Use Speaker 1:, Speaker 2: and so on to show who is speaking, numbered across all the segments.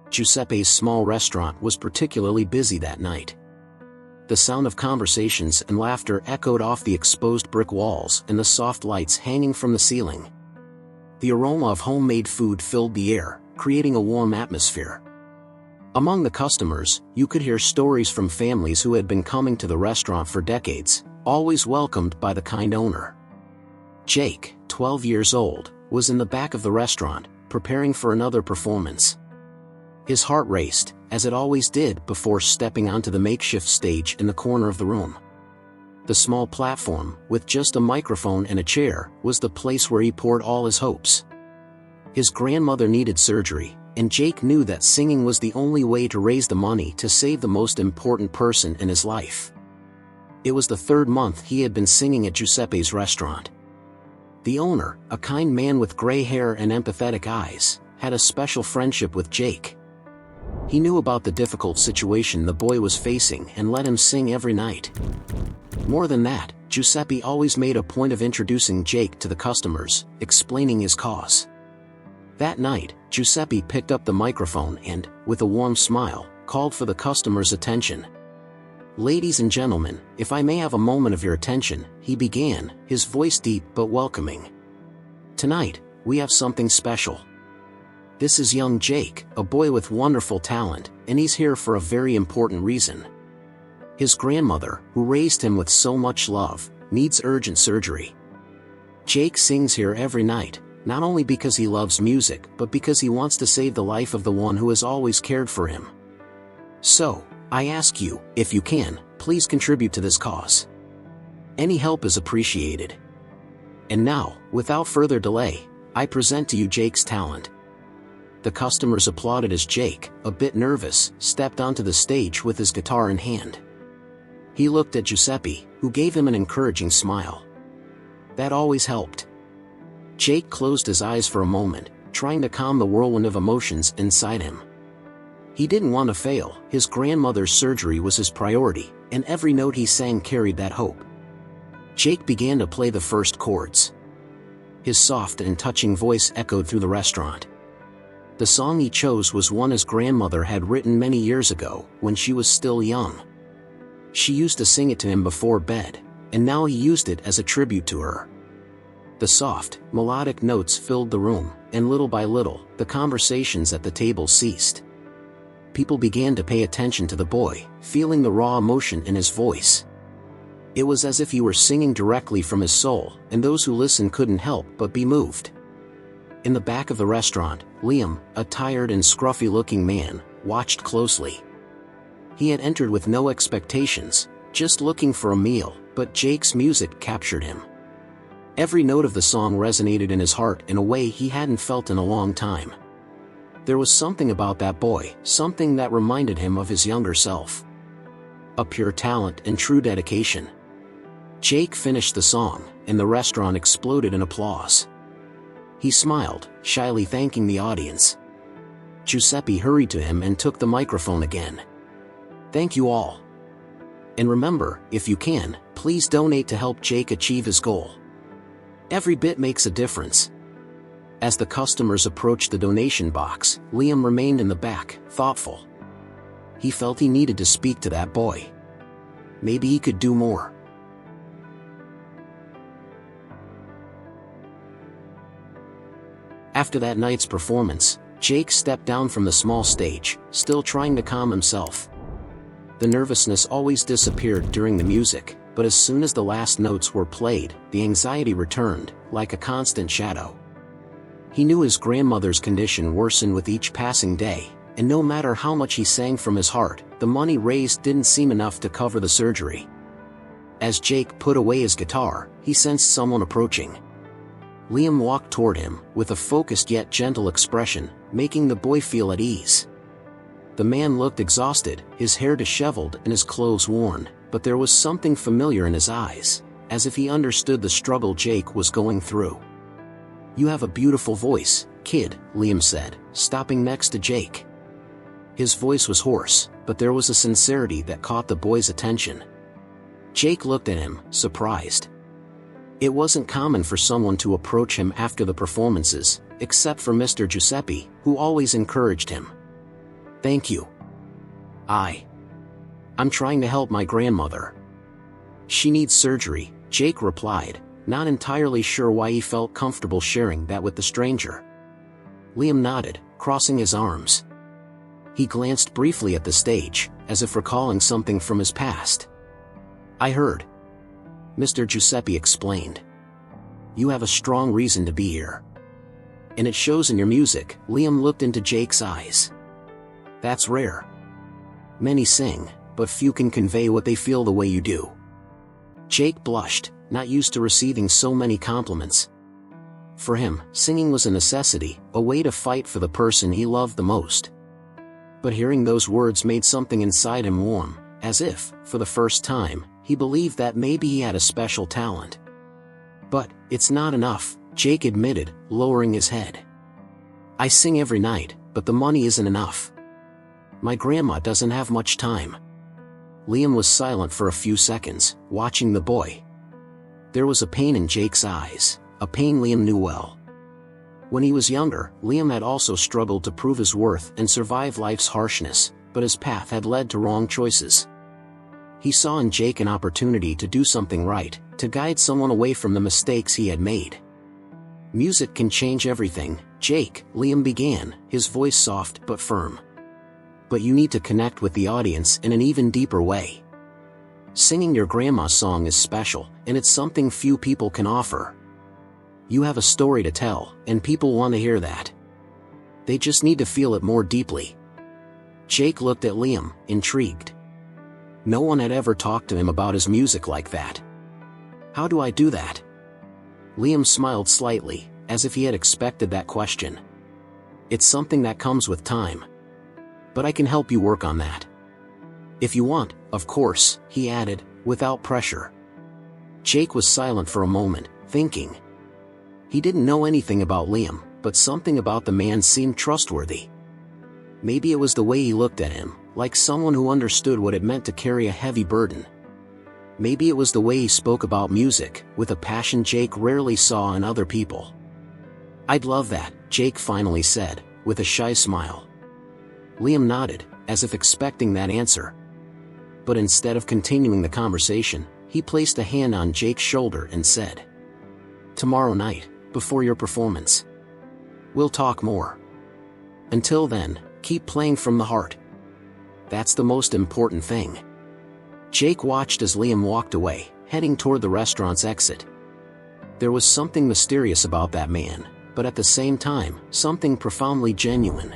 Speaker 1: Giuseppe's small restaurant was particularly busy that night. The sound of conversations and laughter echoed off the exposed brick walls and the soft lights hanging from the ceiling. The aroma of homemade food filled the air, creating a warm atmosphere. Among the customers, you could hear stories from families who had been coming to the restaurant for decades, always welcomed by the kind owner. Jake, 12 years old, was in the back of the restaurant, preparing for another performance. His heart raced, as it always did before stepping onto the makeshift stage in the corner of the room. The small platform, with just a microphone and a chair, was the place where he poured all his hopes. His grandmother needed surgery, and Jake knew that singing was the only way to raise the money to save the most important person in his life. It was the third month he had been singing at Giuseppe's restaurant. The owner, a kind man with gray hair and empathetic eyes, had a special friendship with Jake. He knew about the difficult situation the boy was facing and let him sing every night. More than that, Giuseppe always made a point of introducing Jake to the customers, explaining his cause. That night, Giuseppe picked up the microphone and, with a warm smile, called for the customers' attention. "Ladies and gentlemen, if I may have a moment of your attention," he began, his voice deep but welcoming. "Tonight, we have something special. This is young Jake, a boy with wonderful talent, and he's here for a very important reason. His grandmother, who raised him with so much love, needs urgent surgery. Jake sings here every night, not only because he loves music but because he wants to save the life of the one who has always cared for him. So, I ask you, if you can, please contribute to this cause. Any help is appreciated. And now, without further delay, I present to you Jake's talent." The customers applauded as Jake, a bit nervous, stepped onto the stage with his guitar in hand. He looked at Giuseppe, who gave him an encouraging smile. That always helped. Jake closed his eyes for a moment, trying to calm the whirlwind of emotions inside him. He didn't want to fail, his grandmother's surgery was his priority, and every note he sang carried that hope. Jake began to play the first chords. His soft and touching voice echoed through the restaurant. The song he chose was one his grandmother had written many years ago, when she was still young. She used to sing it to him before bed, and now he used it as a tribute to her. The soft, melodic notes filled the room, and little by little, the conversations at the table ceased. People began to pay attention to the boy, feeling the raw emotion in his voice. It was as if he were singing directly from his soul, and those who listened couldn't help but be moved. In the back of the restaurant, Liam, a tired and scruffy-looking man, watched closely. He had entered with no expectations, just looking for a meal, but Jake's music captured him. Every note of the song resonated in his heart in a way he hadn't felt in a long time. There was something about that boy, something that reminded him of his younger self. A pure talent and true dedication. Jake finished the song, and the restaurant exploded in applause. He smiled, shyly thanking the audience. Giuseppe hurried to him and took the microphone again. "Thank you all. And remember, if you can, please donate to help Jake achieve his goal. Every bit makes a difference." As the customers approached the donation box, Liam remained in the back, thoughtful. He felt he needed to speak to that boy. Maybe he could do more. After that night's performance, Jake stepped down from the small stage, still trying to calm himself. The nervousness always disappeared during the music, but as soon as the last notes were played, the anxiety returned, like a constant shadow. He knew his grandmother's condition worsened with each passing day, and no matter how much he sang from his heart, the money raised didn't seem enough to cover the surgery. As Jake put away his guitar, he sensed someone approaching. Liam walked toward him, with a focused yet gentle expression, making the boy feel at ease. The man looked exhausted, his hair disheveled and his clothes worn, but there was something familiar in his eyes, as if he understood the struggle Jake was going through. "You have a beautiful voice, kid," Liam said, stopping next to Jake. His voice was hoarse, but there was a sincerity that caught the boy's attention. Jake looked at him, surprised. It wasn't common for someone to approach him after the performances, except for Mr. Giuseppe, who always encouraged him. Thank you. I'm trying to help my grandmother. She needs surgery, Jake replied, not entirely sure why he felt comfortable sharing that with the stranger. Liam nodded, crossing his arms. He glanced briefly at the stage, as if recalling something from his past. I heard. Mr. Giuseppe explained. You have a strong reason to be here. And it shows in your music. Liam looked into Jake's eyes. That's rare. Many sing, but few can convey what they feel the way you do. Jake blushed, not used to receiving so many compliments. For him, singing was a necessity, a way to fight for the person he loved the most. But hearing those words made something inside him warm, as if, for the first time, he believed that maybe he had a special talent. But, it's not enough, Jake admitted, lowering his head. I sing every night, but the money isn't enough. My grandma doesn't have much time. Liam was silent for a few seconds, watching the boy. There was a pain in Jake's eyes, a pain Liam knew well. When he was younger, Liam had also struggled to prove his worth and survive life's harshness, but his path had led to wrong choices. He saw in Jake an opportunity to do something right, to guide someone away from the mistakes he had made. Music can change everything, Jake, Liam began, his voice soft but firm. But you need to connect with the audience in an even deeper way. Singing your grandma's song is special, and it's something few people can offer. You have a story to tell, and people want to hear that. They just need to feel it more deeply. Jake looked at Liam, intrigued. No one had ever talked to him about his music like that. How do I do that? Liam smiled slightly, as if he had expected that question. It's something that comes with time. But I can help you work on that. If you want, of course, he added, without pressure. Jake was silent for a moment, thinking. He didn't know anything about Liam, but something about the man seemed trustworthy. Maybe it was the way he looked at him, like someone who understood what it meant to carry a heavy burden. Maybe it was the way he spoke about music, with a passion Jake rarely saw in other people. I'd love that, Jake finally said, with a shy smile. Liam nodded, as if expecting that answer. But instead of continuing the conversation, he placed a hand on Jake's shoulder and said, Tomorrow night, before your performance. We'll talk more. Until then, keep playing from the heart. That's the most important thing. Jake watched as Liam walked away, heading toward the restaurant's exit. There was something mysterious about that man, but at the same time, something profoundly genuine.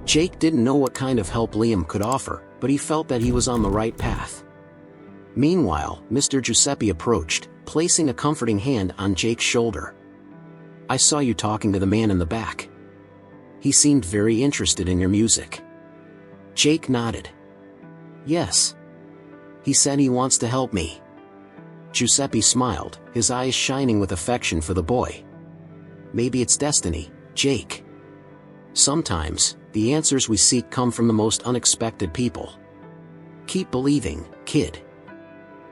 Speaker 1: Jake didn't know what kind of help Liam could offer, but he felt that he was on the right path. Meanwhile, Mr. Giuseppe approached, placing a comforting hand on Jake's shoulder. I saw you talking to the man in the back. He seemed very interested in your music. Jake nodded. Yes. He said he wants to help me. Giuseppe smiled, his eyes shining with affection for the boy. Maybe it's destiny, Jake. Sometimes, the answers we seek come from the most unexpected people. Keep believing, kid.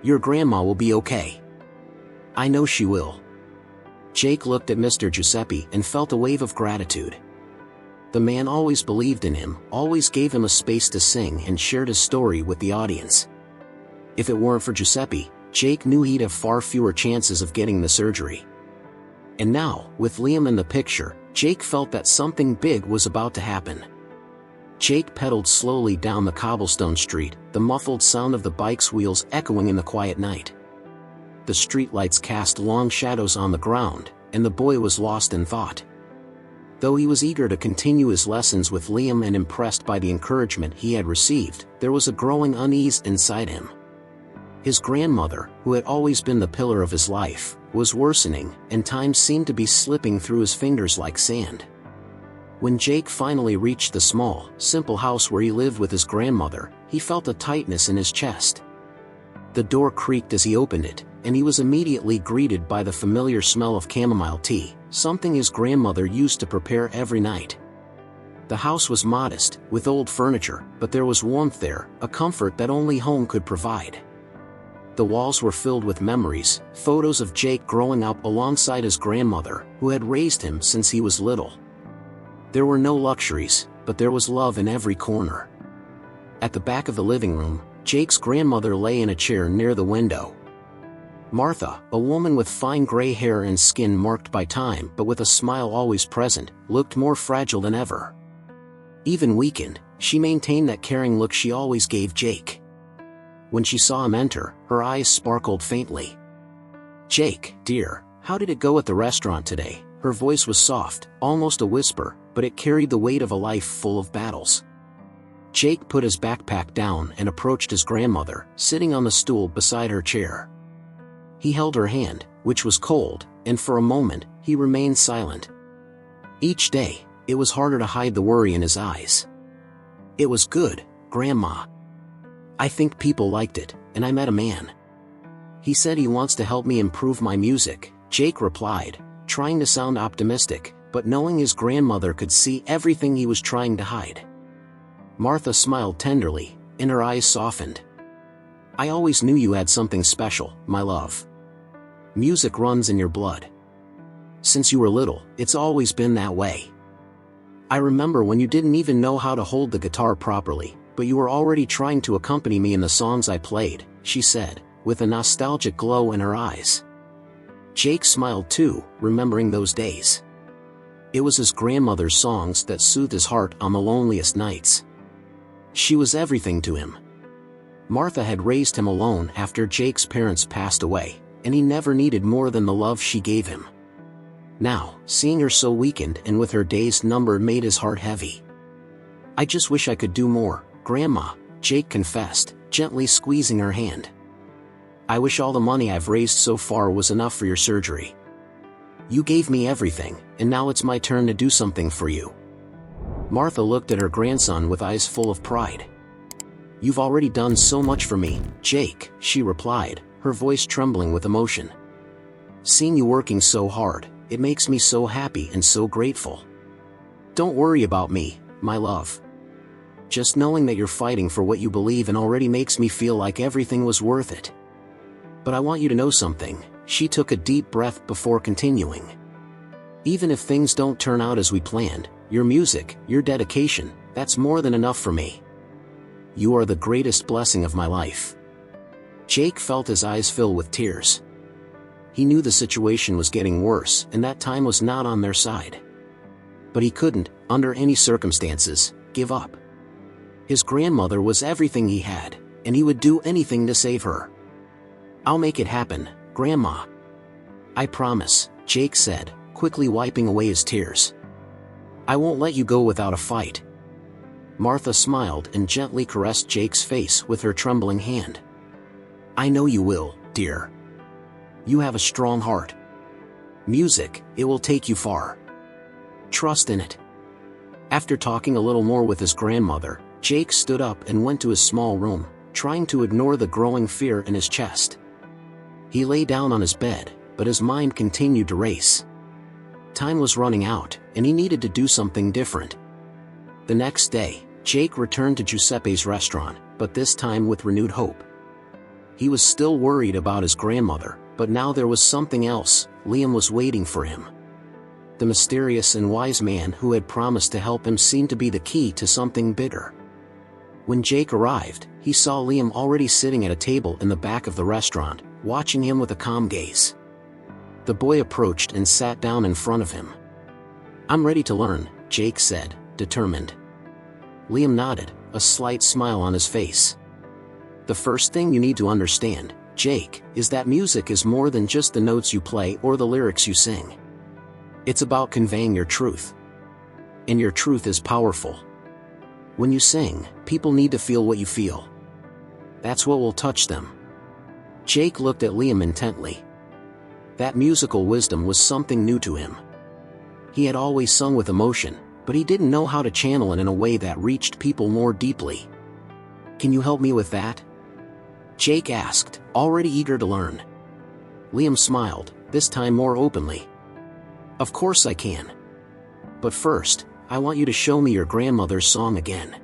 Speaker 1: Your grandma will be okay. I know she will. Jake looked at Mr. Giuseppe and felt a wave of gratitude. The man always believed in him, always gave him a space to sing and shared his story with the audience. If it weren't for Giuseppe, Jake knew he'd have far fewer chances of getting the surgery. And now, with Liam in the picture, Jake felt that something big was about to happen. Jake pedaled slowly down the cobblestone street, the muffled sound of the bike's wheels echoing in the quiet night. The streetlights cast long shadows on the ground, and the boy was lost in thought. Though he was eager to continue his lessons with Liam and impressed by the encouragement he had received, there was a growing unease inside him. His grandmother, who had always been the pillar of his life, was worsening, and time seemed to be slipping through his fingers like sand. When Jake finally reached the small, simple house where he lived with his grandmother, he felt a tightness in his chest. The door creaked as he opened it, and he was immediately greeted by the familiar smell of chamomile tea, something his grandmother used to prepare every night. The house was modest, with old furniture, but there was warmth there, a comfort that only home could provide. The walls were filled with memories, photos of Jake growing up alongside his grandmother, who had raised him since he was little. There were no luxuries, but there was love in every corner. At the back of the living room, Jake's grandmother lay in a chair near the window. Martha, a woman with fine gray hair and skin marked by time but with a smile always present, looked more fragile than ever. Even weakened, she maintained that caring look she always gave Jake. When she saw him enter, her eyes sparkled faintly. "Jake, dear, how did it go at the restaurant today?" Her voice was soft, almost a whisper, but it carried the weight of a life full of battles. Jake put his backpack down and approached his grandmother, sitting on the stool beside her chair. He held her hand, which was cold, and for a moment, he remained silent. Each day, it was harder to hide the worry in his eyes. "It was good, Grandma. I think people liked it, and I met a man. He said he wants to help me improve my music," Jake replied, trying to sound optimistic, but knowing his grandmother could see everything he was trying to hide. Martha smiled tenderly, and her eyes softened. "I always knew you had something special, my love. Music runs in your blood. Since you were little, it's always been that way. I remember when you didn't even know how to hold the guitar properly, but you were already trying to accompany me in the songs I played," she said, with a nostalgic glow in her eyes. Jake smiled too, remembering those days. It was his grandmother's songs that soothed his heart on the loneliest nights. She was everything to him. Martha had raised him alone after Jake's parents passed away, and he never needed more than the love she gave him. Now, seeing her so weakened and with her days numbered made his heart heavy. "I just wish I could do more, Grandma," Jake confessed, gently squeezing her hand. "I wish all the money I've raised so far was enough for your surgery. You gave me everything, and now it's my turn to do something for you." Martha looked at her grandson with eyes full of pride. "You've already done so much for me, Jake," she replied, her voice trembling with emotion. "Seeing you working so hard, it makes me so happy and so grateful. Don't worry about me, my love. Just knowing that you're fighting for what you believe in already makes me feel like everything was worth it. But I want you to know something." She took a deep breath before continuing. "Even if things don't turn out as we planned, your music, your dedication, that's more than enough for me. You are the greatest blessing of my life." Jake felt his eyes fill with tears. He knew the situation was getting worse and that time was not on their side. But he couldn't, under any circumstances, give up. His grandmother was everything he had, and he would do anything to save her. "I'll make it happen, Grandma. I promise," Jake said, quickly wiping away his tears. "I won't let you go without a fight." Martha smiled and gently caressed Jake's face with her trembling hand. "I know you will, dear. You have a strong heart. Music, it will take you far. Trust in it." After talking a little more with his grandmother, Jake stood up and went to his small room, trying to ignore the growing fear in his chest. He lay down on his bed, but his mind continued to race. Time was running out, and he needed to do something different. The next day, Jake returned to Giuseppe's restaurant, but this time with renewed hope. He was still worried about his grandmother, but now there was something else. Liam was waiting for him. The mysterious and wise man who had promised to help him seemed to be the key to something bigger. When Jake arrived, he saw Liam already sitting at a table in the back of the restaurant, watching him with a calm gaze. The boy approached and sat down in front of him. "I'm ready to learn," Jake said, determined. Liam nodded, a slight smile on his face. "The first thing you need to understand, Jake, is that music is more than just the notes you play or the lyrics you sing. It's about conveying your truth. And your truth is powerful. When you sing, people need to feel what you feel. That's what will touch them." Jake looked at Liam intently. That musical wisdom was something new to him. He had always sung with emotion, but he didn't know how to channel it in a way that reached people more deeply. "Can you help me with that?" Jake asked, already eager to learn. Liam smiled, this time more openly. "Of course I can. But first, I want you to show me your grandmother's song again.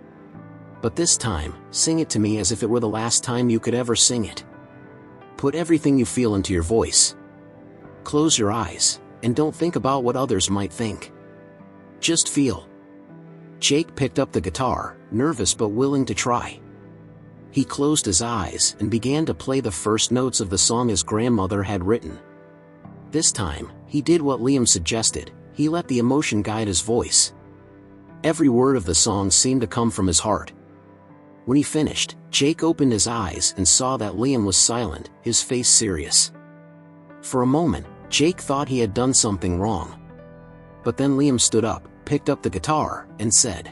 Speaker 1: But this time, sing it to me as if it were the last time you could ever sing it. Put everything you feel into your voice. Close your eyes, and don't think about what others might think. Just feel." Jake picked up the guitar, nervous but willing to try. He closed his eyes and began to play the first notes of the song his grandmother had written. This time, he did what Liam suggested. He let the emotion guide his voice. Every word of the song seemed to come from his heart. When he finished, Jake opened his eyes and saw that Liam was silent, his face serious. For a moment, Jake thought he had done something wrong. But then Liam stood up, picked up the guitar, and said,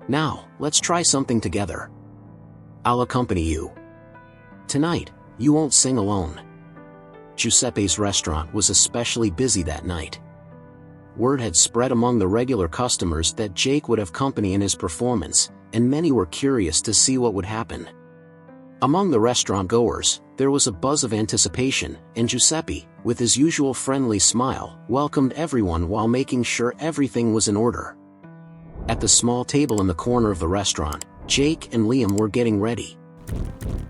Speaker 1: "Now, let's try something together. I'll accompany you. Tonight, you won't sing alone." Giuseppe's restaurant was especially busy that night. Word had spread among the regular customers that Jake would have company in his performance, and many were curious to see what would happen. Among the restaurant goers, there was a buzz of anticipation, and Giuseppe, with his usual friendly smile, welcomed everyone while making sure everything was in order. At the small table in the corner of the restaurant, Jake and Liam were getting ready.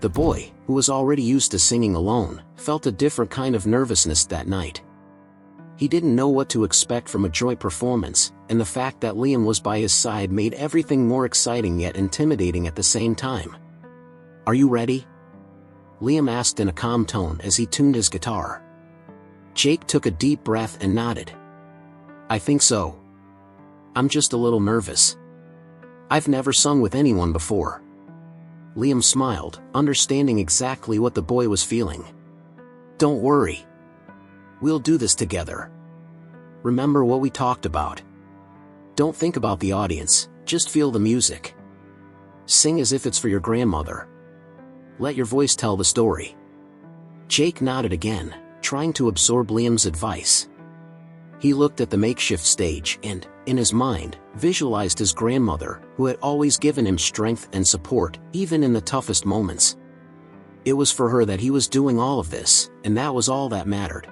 Speaker 1: The boy, who was already used to singing alone, felt a different kind of nervousness that night. He didn't know what to expect from a joint performance, and the fact that Liam was by his side made everything more exciting yet intimidating at the same time. "Are you ready?" Liam asked in a calm tone as he tuned his guitar. Jake took a deep breath and nodded. "I think so. I'm just a little nervous. I've never sung with anyone before." Liam smiled, understanding exactly what the boy was feeling. "Don't worry. We'll do this together. Remember what we talked about. Don't think about the audience, just feel the music. Sing as if it's for your grandmother. Let your voice tell the story." Jake nodded again, trying to absorb Liam's advice. He looked at the makeshift stage and, in his mind, visualized his grandmother, who had always given him strength and support, even in the toughest moments. It was for her that he was doing all of this, and that was all that mattered.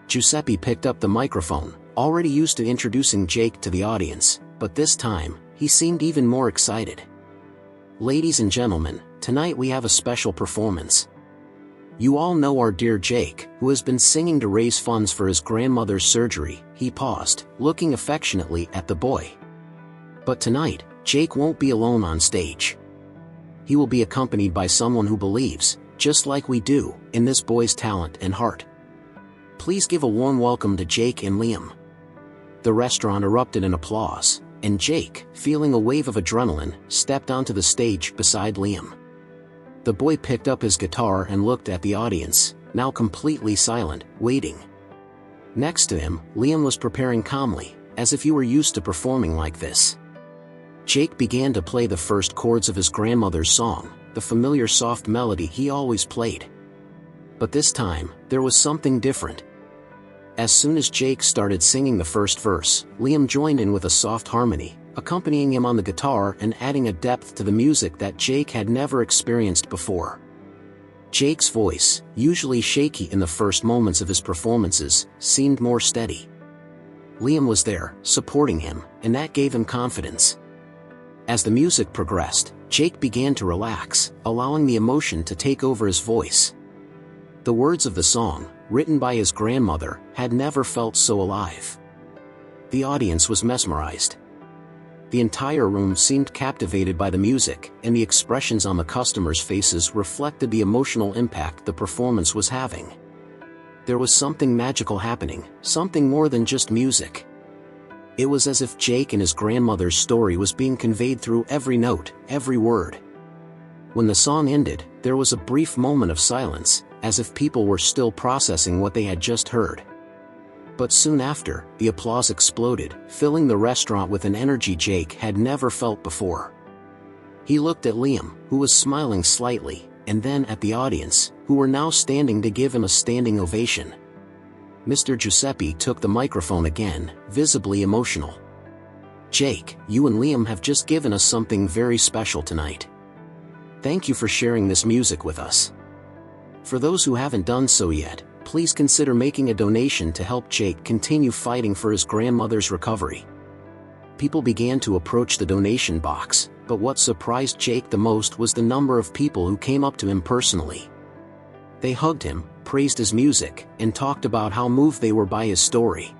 Speaker 1: Giuseppe picked up the microphone, already used to introducing Jake to the audience, but this time, he seemed even more excited. "Ladies and gentlemen, tonight we have a special performance. You all know our dear Jake, who has been singing to raise funds for his grandmother's surgery." He paused, looking affectionately at the boy. "But tonight, Jake won't be alone on stage. He will be accompanied by someone who believes, just like we do, in this boy's talent and heart. Please give a warm welcome to Jake and Liam." The restaurant erupted in applause, and Jake, feeling a wave of adrenaline, stepped onto the stage beside Liam. The boy picked up his guitar and looked at the audience, now completely silent, waiting. Next to him, Liam was preparing calmly, as if he were used to performing like this. Jake began to play the first chords of his grandmother's song, the familiar soft melody he always played. But this time, there was something different. As soon as Jake started singing the first verse, Liam joined in with a soft harmony, accompanying him on the guitar and adding a depth to the music that Jake had never experienced before. Jake's voice, usually shaky in the first moments of his performances, seemed more steady. Liam was there, supporting him, and that gave him confidence. As the music progressed, Jake began to relax, allowing the emotion to take over his voice. The words of the song, written by his grandmother, had never felt so alive. The audience was mesmerized. The entire room seemed captivated by the music, and the expressions on the customers' faces reflected the emotional impact the performance was having. There was something magical happening, something more than just music. It was as if Jake and his grandmother's story was being conveyed through every note, every word. When the song ended, there was a brief moment of silence, as if people were still processing what they had just heard. But soon after, the applause exploded, filling the restaurant with an energy Jake had never felt before. He looked at Liam, who was smiling slightly, and then at the audience, who were now standing to give him a standing ovation. Mr. Giuseppe took the microphone again, visibly emotional. "Jake, you and Liam have just given us something very special tonight. Thank you for sharing this music with us. For those who haven't done so yet, please consider making a donation to help Jake continue fighting for his grandmother's recovery." People began to approach the donation box, but what surprised Jake the most was the number of people who came up to him personally. They hugged him, praised his music, and talked about how moved they were by his story.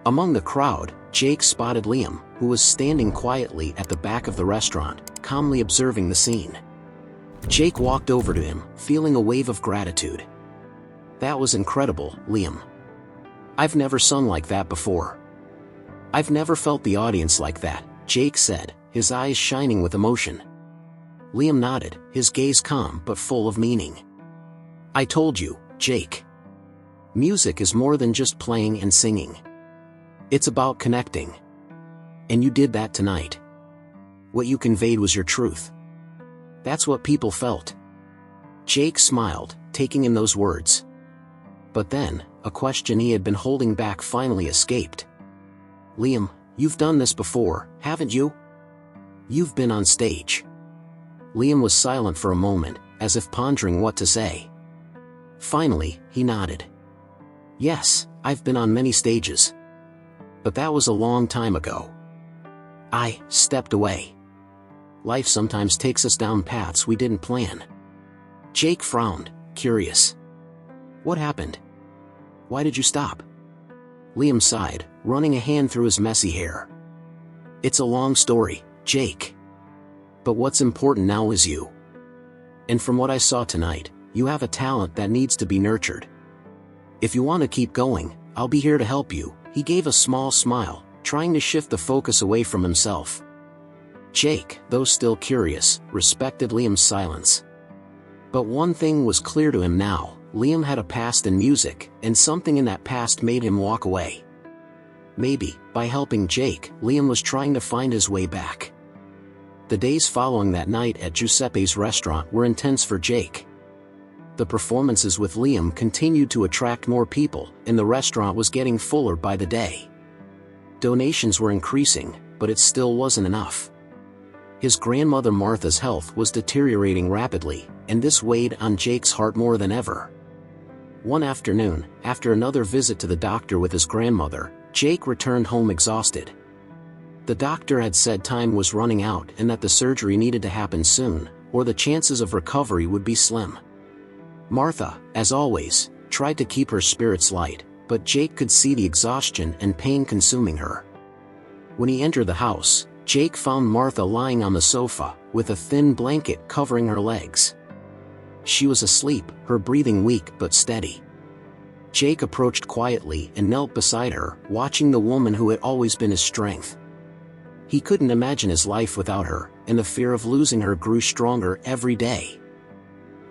Speaker 1: Among the crowd, Jake spotted Liam, who was standing quietly at the back of the restaurant, calmly observing the scene. Jake walked over to him, feeling a wave of gratitude. "That was incredible, Liam. I've never sung like that before." "I've never felt the audience like that," Jake said, his eyes shining with emotion. Liam nodded, his gaze calm but full of meaning. "I told you, Jake. Music is more than just playing and singing. It's about connecting. And you did that tonight. What you conveyed was your truth. That's what people felt." Jake smiled, taking in those words. But then, a question he had been holding back finally escaped. "Liam, you've done this before, haven't you? You've been on stage." Liam was silent for a moment, as if pondering what to say. Finally, he nodded. "Yes, I've been on many stages. But that was a long time ago. I stepped away. Life sometimes takes us down paths we didn't plan." Jake frowned, curious. "What happened? Why did you stop?" Liam sighed, running a hand through his messy hair. "It's a long story, Jake. But what's important now is you. And from what I saw tonight, you have a talent that needs to be nurtured. If you want to keep going, I'll be here to help you." He gave a small smile, trying to shift the focus away from himself. Jake, though still curious, respected Liam's silence. But one thing was clear to him now: Liam had a past in music, and something in that past made him walk away. Maybe, by helping Jake, Liam was trying to find his way back. The days following that night at Giuseppe's restaurant were intense for Jake. The performances with Liam continued to attract more people, and the restaurant was getting fuller by the day. Donations were increasing, but it still wasn't enough. His grandmother Martha's health was deteriorating rapidly, and this weighed on Jake's heart more than ever. One afternoon, after another visit to the doctor with his grandmother, Jake returned home exhausted. The doctor had said time was running out and that the surgery needed to happen soon, or the chances of recovery would be slim. Martha, as always, tried to keep her spirits light, but Jake could see the exhaustion and pain consuming her. When he entered the house, Jake found Martha lying on the sofa, with a thin blanket covering her legs. She was asleep, her breathing weak but steady. Jake approached quietly and knelt beside her, watching the woman who had always been his strength. He couldn't imagine his life without her, and the fear of losing her grew stronger every day.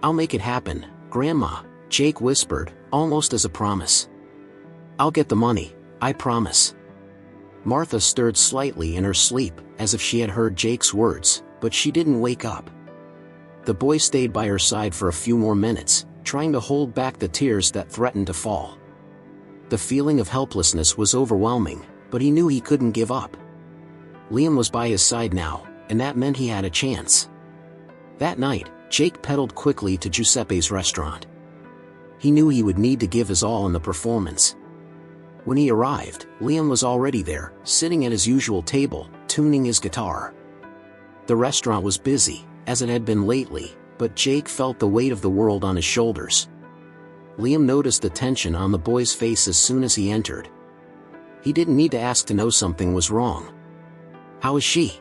Speaker 1: "I'll make it happen, Grandma," Jake whispered, almost as a promise. "I'll get the money, I promise." Martha stirred slightly in her sleep, as if she had heard Jake's words, but she didn't wake up. The boy stayed by her side for a few more minutes, trying to hold back the tears that threatened to fall. The feeling of helplessness was overwhelming, but he knew he couldn't give up. Liam was by his side now, and that meant he had a chance. That night, Jake pedaled quickly to Giuseppe's restaurant. He knew he would need to give his all in the performance. When he arrived, Liam was already there, sitting at his usual table, tuning his guitar. The restaurant was busy, as it had been lately, but Jake felt the weight of the world on his shoulders. Liam noticed the tension on the boy's face as soon as he entered. He didn't need to ask to know something was wrong. "How is she?"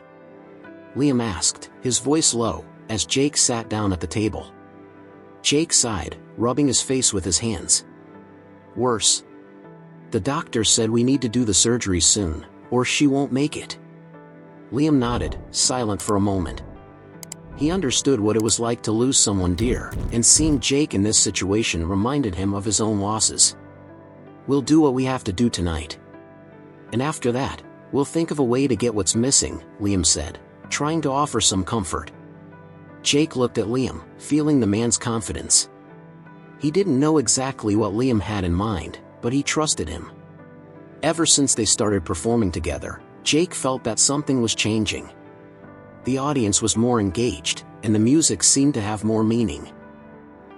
Speaker 1: Liam asked, his voice low, as Jake sat down at the table. Jake sighed, rubbing his face with his hands. "Worse. The doctor said we need to do the surgery soon, or she won't make it." Liam nodded, silent for a moment. He understood what it was like to lose someone dear, and seeing Jake in this situation reminded him of his own losses. "We'll do what we have to do tonight. And after that, we'll think of a way to get what's missing," Liam said, trying to offer some comfort. Jake looked at Liam, feeling the man's confidence. He didn't know exactly what Liam had in mind, but he trusted him. Ever since they started performing together, Jake felt that something was changing. The audience was more engaged, and the music seemed to have more meaning.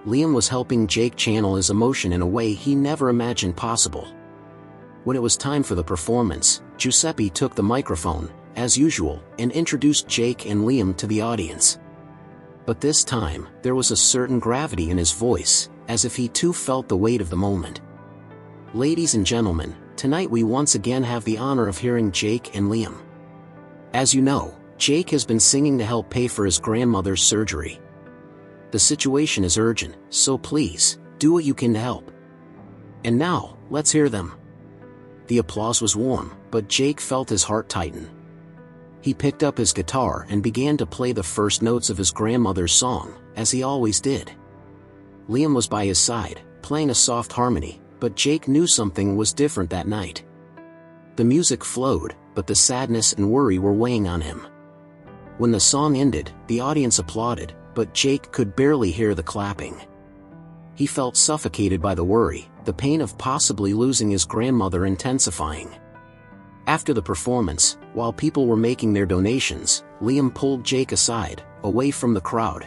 Speaker 1: Liam was helping Jake channel his emotion in a way he never imagined possible. When it was time for the performance, Giuseppe took the microphone, as usual, and introduced Jake and Liam to the audience. But this time, there was a certain gravity in his voice, as if he too felt the weight of the moment. "Ladies and gentlemen, tonight we once again have the honor of hearing Jake and Liam. As you know, Jake has been singing to help pay for his grandmother's surgery. The situation is urgent, so please, do what you can to help. And now, let's hear them. The applause was warm, but Jake felt his heart tighten. He picked up his guitar and began to play the first notes of his grandmother's song, as he always did. Liam was by his side, playing a soft harmony, but Jake knew something was different that night. The music flowed, but the sadness and worry were weighing on him. When the song ended, the audience applauded, but Jake could barely hear the clapping. He felt suffocated by the worry, the pain of possibly losing his grandmother intensifying. After the performance, while people were making their donations, Liam pulled Jake aside, away from the crowd.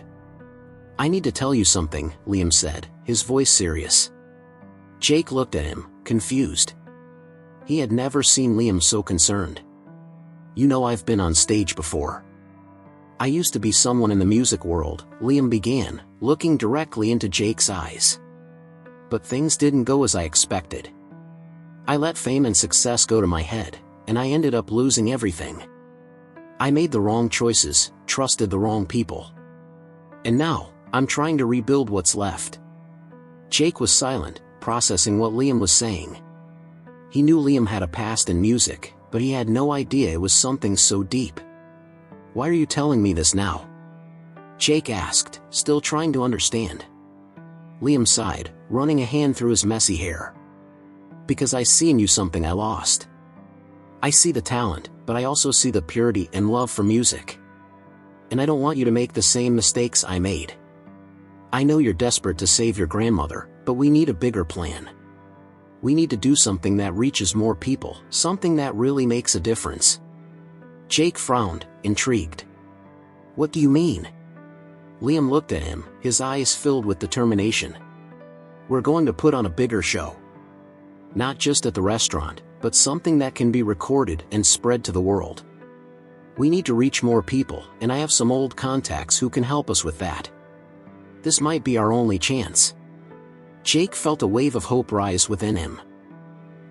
Speaker 1: "I need to tell you something," Liam said, his voice serious. Jake looked at him, confused. He had never seen Liam so concerned. "You know, I've been on stage before. I used to be someone in the music world," Liam began, looking directly into Jake's eyes. "But things didn't go as I expected. I let fame and success go to my head, and I ended up losing everything. I made the wrong choices, trusted the wrong people. And now, I'm trying to rebuild what's left." Jake was silent, processing what Liam was saying. He knew Liam had a past in music, but he had no idea it was something so deep. "Why are you telling me this now?" Jake asked, still trying to understand. Liam sighed, running a hand through his messy hair. "Because I see in you something I lost. I see the talent, but I also see the purity and love for music. And I don't want you to make the same mistakes I made. I know you're desperate to save your grandmother, but we need a bigger plan. We need to do something that reaches more people, something that really makes a difference." Jake frowned, intrigued. "What do you mean?" Liam looked at him, his eyes filled with determination. "We're going to put on a bigger show. Not just at the restaurant, but something that can be recorded and spread to the world. We need to reach more people, and I have some old contacts who can help us with that. This might be our only chance." Jake felt a wave of hope rise within him.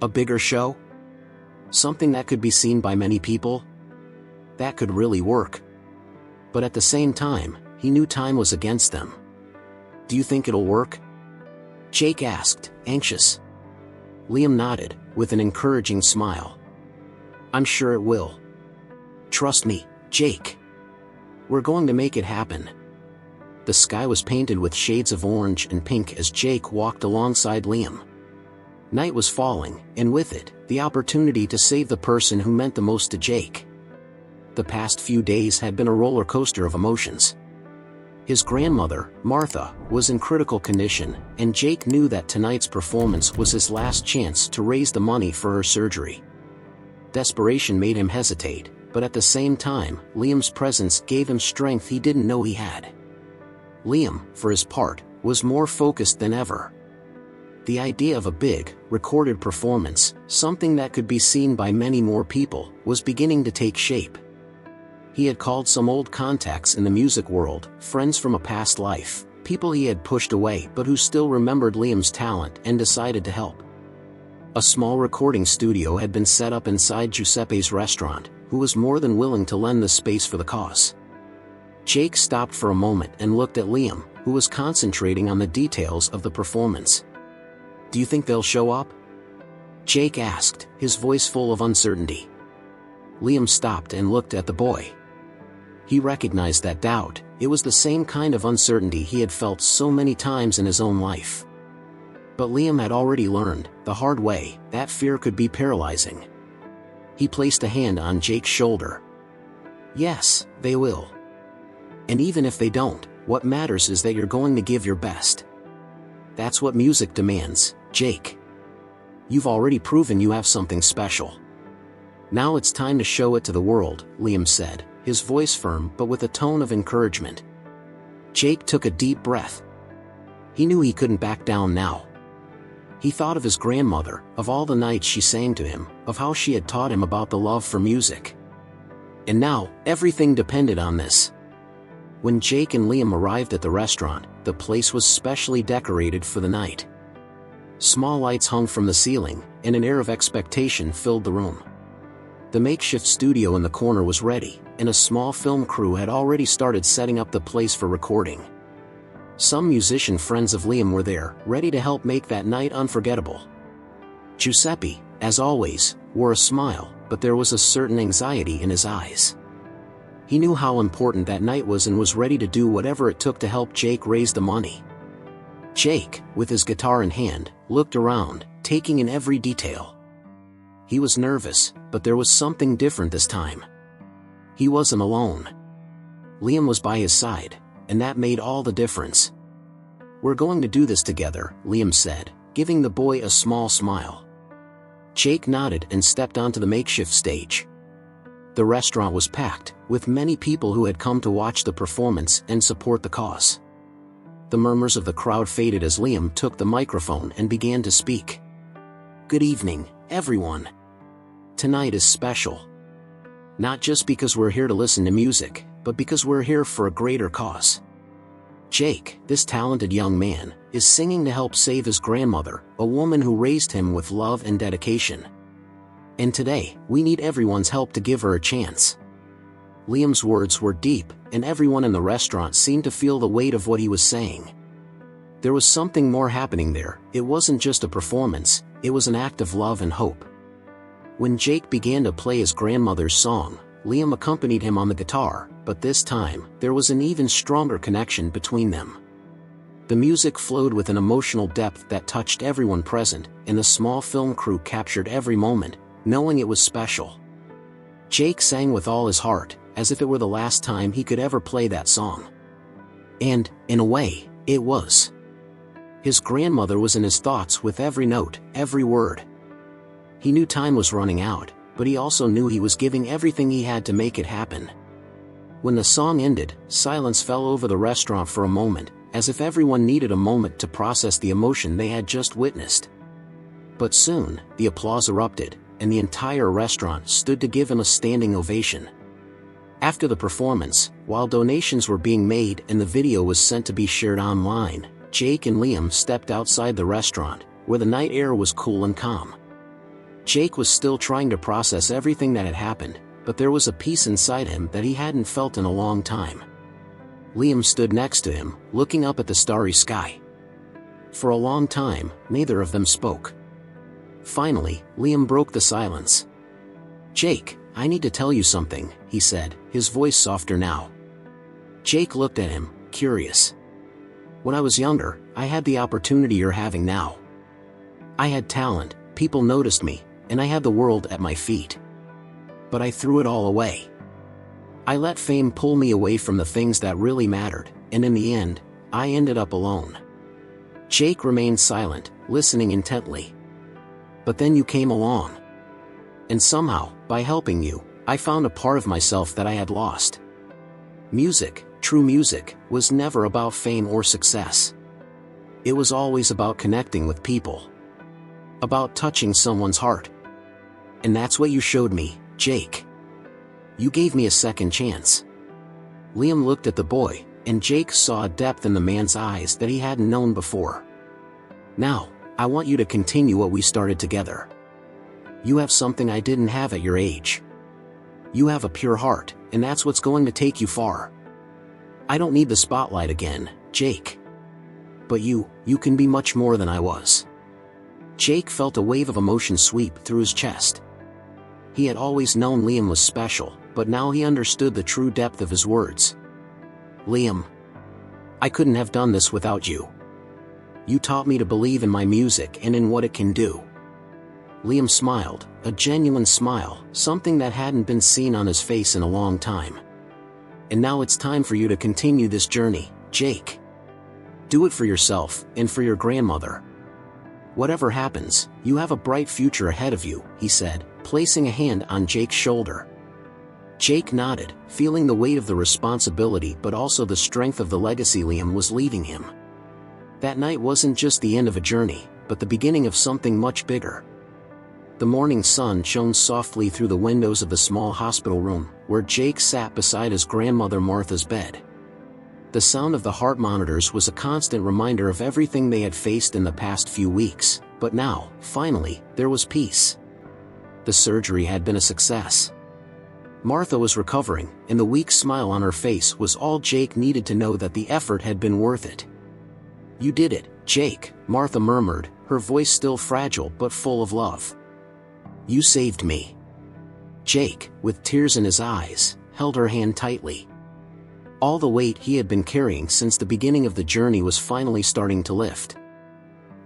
Speaker 1: A bigger show? Something that could be seen by many people? That could really work. But at the same time, he knew time was against them. "Do you think it'll work?" Jake asked, anxious. Liam nodded, with an encouraging smile. "I'm sure it will. Trust me, Jake. We're going to make it happen." The sky was painted with shades of orange and pink as Jake walked alongside Liam. Night was falling, and with it, the opportunity to save the person who meant the most to Jake. The past few days had been a roller coaster of emotions. His grandmother, Martha, was in critical condition, and Jake knew that tonight's performance was his last chance to raise the money for her surgery. Desperation made him hesitate, but at the same time, Liam's presence gave him strength he didn't know he had. Liam, for his part, was more focused than ever. The idea of a big, recorded performance, something that could be seen by many more people, was beginning to take shape. He had called some old contacts in the music world, friends from a past life, people he had pushed away but who still remembered Liam's talent and decided to help. A small recording studio had been set up inside Giuseppe's restaurant, who was more than willing to lend the space for the cause. Jake stopped for a moment and looked at Liam, who was concentrating on the details of the performance. "Do you think they'll show up?" Jake asked, his voice full of uncertainty. Liam stopped and looked at the boy. He recognized that doubt. It was the same kind of uncertainty he had felt so many times in his own life. But Liam had already learned, the hard way, that fear could be paralyzing. He placed a hand on Jake's shoulder. "Yes, they will. And even if they don't, what matters is that you're going to give your best. That's what music demands, Jake. You've already proven you have something special. Now it's time to show it to the world," Liam said, his voice firm but with a tone of encouragement. Jake took a deep breath. He knew he couldn't back down now. He thought of his grandmother, of all the nights she sang to him, of how she had taught him about the love for music. And now, everything depended on this. When Jake and Liam arrived at the restaurant, the place was specially decorated for the night. Small lights hung from the ceiling, and an air of expectation filled the room. The makeshift studio in the corner was ready, and a small film crew had already started setting up the place for recording. Some musician friends of Liam were there, ready to help make that night unforgettable. Giuseppe, as always, wore a smile, but there was a certain anxiety in his eyes. He knew how important that night was and was ready to do whatever it took to help Jake raise the money. Jake, with his guitar in hand, looked around, taking in every detail. He was nervous, but there was something different this time. He wasn't alone. Liam was by his side, and that made all the difference. "We're going to do this together," Liam said, giving the boy a small smile. Jake nodded and stepped onto the makeshift stage. The restaurant was packed, with many people who had come to watch the performance and support the cause. The murmurs of the crowd faded as Liam took the microphone and began to speak. "Good evening, everyone. Tonight is special. Not just because we're here to listen to music, but because we're here for a greater cause. Jake, this talented young man, is singing to help save his grandmother, a woman who raised him with love and dedication. And today, we need everyone's help to give her a chance." Liam's words were deep, and everyone in the restaurant seemed to feel the weight of what he was saying. There was something more happening there. It wasn't just a performance, it was an act of love and hope. When Jake began to play his grandmother's song, Liam accompanied him on the guitar, but this time, there was an even stronger connection between them. The music flowed with an emotional depth that touched everyone present, and the small film crew captured every moment, knowing it was special. Jake sang with all his heart, as if it were the last time he could ever play that song. And, in a way, it was. His grandmother was in his thoughts with every note, every word. He knew time was running out, but he also knew he was giving everything he had to make it happen. When the song ended, silence fell over the restaurant for a moment, as if everyone needed a moment to process the emotion they had just witnessed. But soon, the applause erupted, and the entire restaurant stood to give him a standing ovation. After the performance, while donations were being made and the video was sent to be shared online, Jake and Liam stepped outside the restaurant, where the night air was cool and calm. Jake was still trying to process everything that had happened, but there was a peace inside him that he hadn't felt in a long time. Liam stood next to him, looking up at the starry sky. For a long time, neither of them spoke. Finally, Liam broke the silence. "Jake, I need to tell you something," he said, his voice softer now. Jake looked at him, curious. "When I was younger, I had the opportunity you're having now. I had talent, people noticed me, and I had the world at my feet. But I threw it all away. I let fame pull me away from the things that really mattered, and in the end, I ended up alone." Jake remained silent, listening intently. "But then you came along. And somehow, by helping you, I found a part of myself that I had lost. Music, true music, was never about fame or success. It was always about connecting with people. About touching someone's heart. And that's what you showed me, Jake. You gave me a second chance." Liam looked at the boy, and Jake saw a depth in the man's eyes that he hadn't known before. "Now, I want you to continue what we started together. You have something I didn't have at your age. You have a pure heart, and that's what's going to take you far. I don't need the spotlight again, Jake. But you can be much more than I was." Jake felt a wave of emotion sweep through his chest. He had always known Liam was special, but now he understood the true depth of his words. "Liam, I couldn't have done this without you. You taught me to believe in my music and in what it can do." Liam smiled, a genuine smile, something that hadn't been seen on his face in a long time. "And now it's time for you to continue this journey, Jake. Do it for yourself, and for your grandmother. Whatever happens, you have a bright future ahead of you," he said, placing a hand on Jake's shoulder. Jake nodded, feeling the weight of the responsibility but also the strength of the legacy Liam was leaving him. That night wasn't just the end of a journey, but the beginning of something much bigger. The morning sun shone softly through the windows of the small hospital room, where Jake sat beside his grandmother Martha's bed. The sound of the heart monitors was a constant reminder of everything they had faced in the past few weeks. But now, finally, there was peace. The surgery had been a success. Martha was recovering, and the weak smile on her face was all Jake needed to know that the effort had been worth it. "You did it, Jake," Martha murmured, her voice still fragile but full of love. "You saved me." Jake, with tears in his eyes, held her hand tightly. All the weight he had been carrying since the beginning of the journey was finally starting to lift.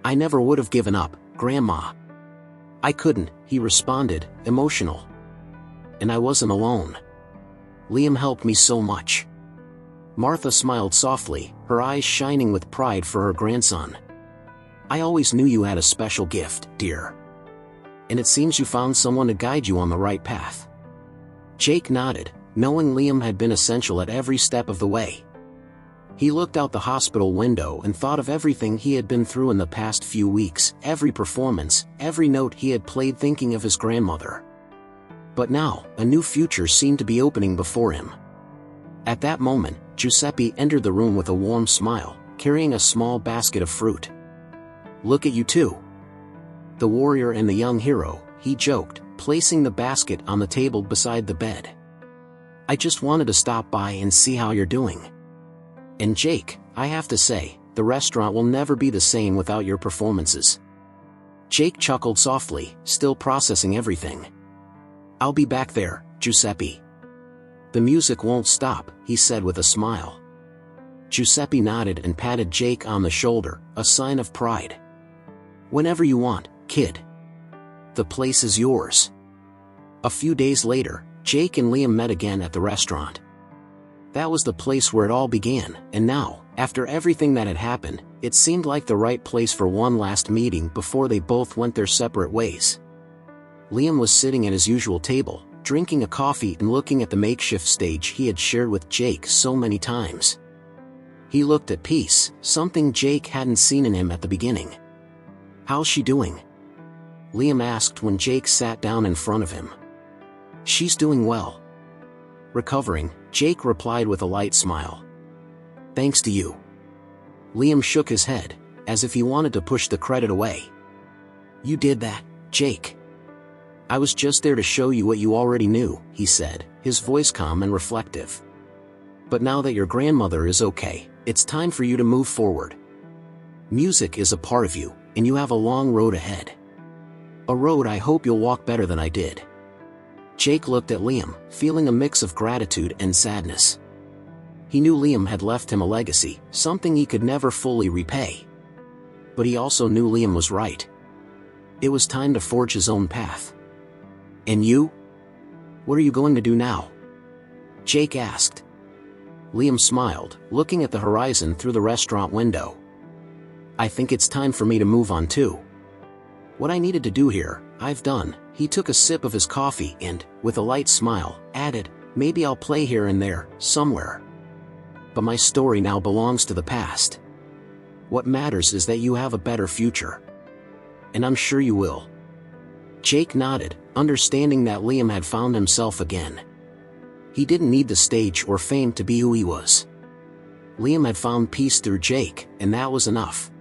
Speaker 1: "I never would have given up, Grandma." "I couldn't," he responded, emotional. "And I wasn't alone. Liam helped me so much." Martha smiled softly, her eyes shining with pride for her grandson. "I always knew you had a special gift, dear. And it seems you found someone to guide you on the right path." Jake nodded, knowing Liam had been essential at every step of the way. He looked out the hospital window and thought of everything he had been through in the past few weeks, every performance, every note he had played thinking of his grandmother. But now, a new future seemed to be opening before him. At that moment, Giuseppe entered the room with a warm smile, carrying a small basket of fruit. "Look at you two. The warrior and the young hero," he joked, placing the basket on the table beside the bed. "I just wanted to stop by and see how you're doing. And Jake, I have to say, the restaurant will never be the same without your performances." Jake chuckled softly, still processing everything. "I'll be back there, Giuseppe. The music won't stop," he said with a smile. Giuseppe nodded and patted Jake on the shoulder, a sign of pride. "Whenever you want, kid. The place is yours." A few days later, Jake and Liam met again at the restaurant. That was the place where it all began, and now, after everything that had happened, it seemed like the right place for one last meeting before they both went their separate ways. Liam was sitting at his usual table, drinking a coffee and looking at the makeshift stage he had shared with Jake so many times. He looked at peace, something Jake hadn't seen in him at the beginning. "How's she doing?" Liam asked when Jake sat down in front of him. "She's doing well. Recovering," Jake replied with a light smile. "Thanks to you." Liam shook his head, as if he wanted to push the credit away. "You did that, Jake. I was just there to show you what you already knew," he said, his voice calm and reflective. "But now that your grandmother is okay, it's time for you to move forward. Music is a part of you, and you have a long road ahead. A road I hope you'll walk better than I did." Jake looked at Liam, feeling a mix of gratitude and sadness. He knew Liam had left him a legacy, something he could never fully repay. But he also knew Liam was right. It was time to forge his own path. "And you? What are you going to do now?" Jake asked. Liam smiled, looking at the horizon through the restaurant window. "I think it's time for me to move on too. What I needed to do here, I've done." He took a sip of his coffee and, with a light smile, added, "Maybe I'll play here and there, somewhere. But my story now belongs to the past. What matters is that you have a better future. And I'm sure you will." Jake nodded, understanding that Liam had found himself again. He didn't need the stage or fame to be who he was. Liam had found peace through Jake, and that was enough.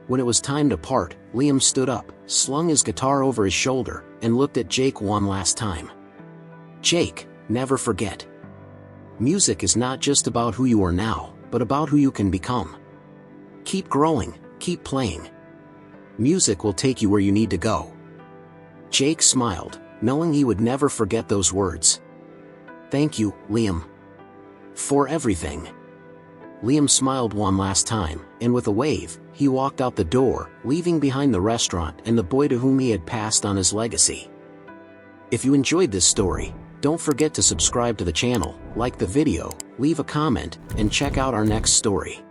Speaker 1: When it was time to part, Liam stood up, slung his guitar over his shoulder, and looked at Jake one last time. "Jake, never forget. Music is not just about who you are now, but about who you can become. Keep growing, keep playing. Music will take you where you need to go." Jake smiled, knowing he would never forget those words. "Thank you, Liam. For everything." Liam smiled one last time, and with a wave, he walked out the door, leaving behind the restaurant and the boy to whom he had passed on his legacy. If you enjoyed this story, don't forget to subscribe to the channel, like the video, leave a comment, and check out our next story.